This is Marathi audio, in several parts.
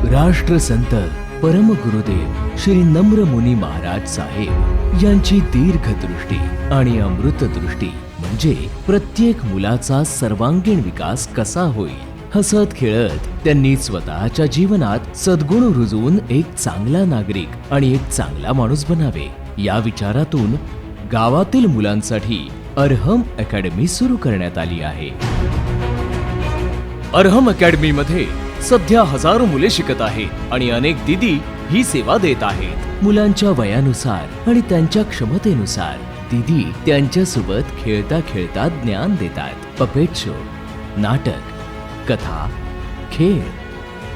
राष्ट्रसंत परमगुरुदेव श्री नम्र मुनी महाराज साहेब यांची दीर्घदृष्टी आणि अमृतदृष्टी म्हणजे प्रत्येक मुलाचा सर्वांगीण विकास कसा होईल. हसत खेळत त्यांनी स्वतःच्या जीवनात सद्गुण रुजवून एक चांगला नागरिक आणि एक चांगला माणूस बनावे या विचारातून गावातील मुलांसाठी अर्हम अकॅडमी सुरू करण्यात आली आहे. अर्हम अकॅडमी मध्ये सध्या हजारो मुले शिकत आहेत आणि अनेक दीदी ही सेवा देत आहेत. मुलांच्या वयानुसार आणि त्यांच्या क्षमतेनुसार दीदी त्यांच्यासोबत खेळता खेळता ज्ञान देतात. पपेट शो, नाटक, कथा, खेळ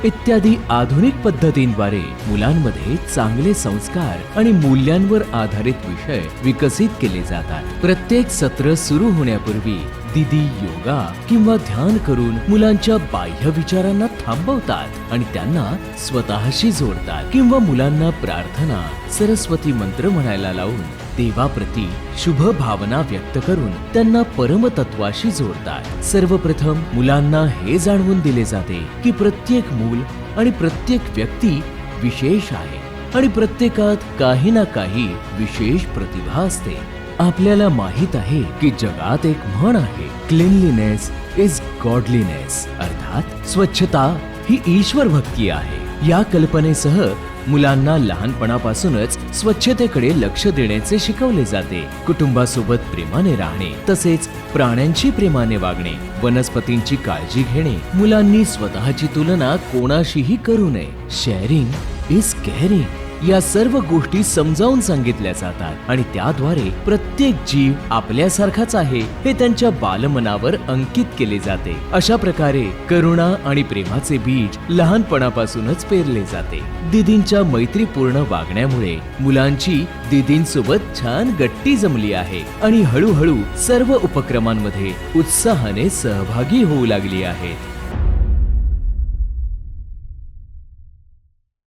इत्यादी आधुनिक पद्धतींद्वारे मुलांमध्ये चांगले संस्कार आणि मूल्यांवर आधारित विषय विकसित केले जातात. प्रत्येक सत्र सुरू होण्यापूर्वी दीदी योगा किंवा ध्यान करून मुलांच्या बाह्य विचारांना थांबवतात आणि त्यांना स्वतःशी जोडतात किंवा मुलांना प्रार्थना, सरस्वती मंत्र म्हणायला लावून देवाप्रती शुभ भावना व्यक्त करून त्यांना परमतत्वाशी जोडतात. सर्वप्रथम मुलांना हे जाणवून दिले जाते की प्रत्येक मूल आणि प्रत्येक व्यक्ती विशेष आहे आणि प्रत्येकात काही ना काही विशेष प्रतिभा असते. आपल्याला माहित आहे की जगात एक म्हण आहे, क्लीनलीनेस इज गॉडलीनेस, अर्थात स्वच्छता ही ईश्वर भक्ती आहे. या कल्पनेसह मुलांना लहानपणापासूनच स्वच्छतेकडे लक्ष देण्याचे शिकवले जाते. कुटुंबासोबत प्रेमाने राहणे, तसेच प्राण्यांशी प्रेमाने वागणे, वनस्पतींची काळजी घेणे. मुलांनी स्वतःची तुलना कोणाशीही करू नये. शेअरिंग इज केअरिंग या सर्व गोष्टी समजावून सांगितल्या जातात आणि त्याद्वारे प्रत्येक जीव आपल्यासारखाच आहे हे त्यांच्या बालमनावर अंकित केले जाते. अशा प्रकारे करुणा आणि प्रेमाचे बीज लहानपणापासूनच पेरले जाते. दीदींच्या मैत्रीपूर्ण वागण्यामुळे मुलांची दीदींसोबत छान गट्टी जमली आहे आणि हळूहळू सर्व उपक्रमांमध्ये उत्साहाने सहभागी होऊ लागली आहेत.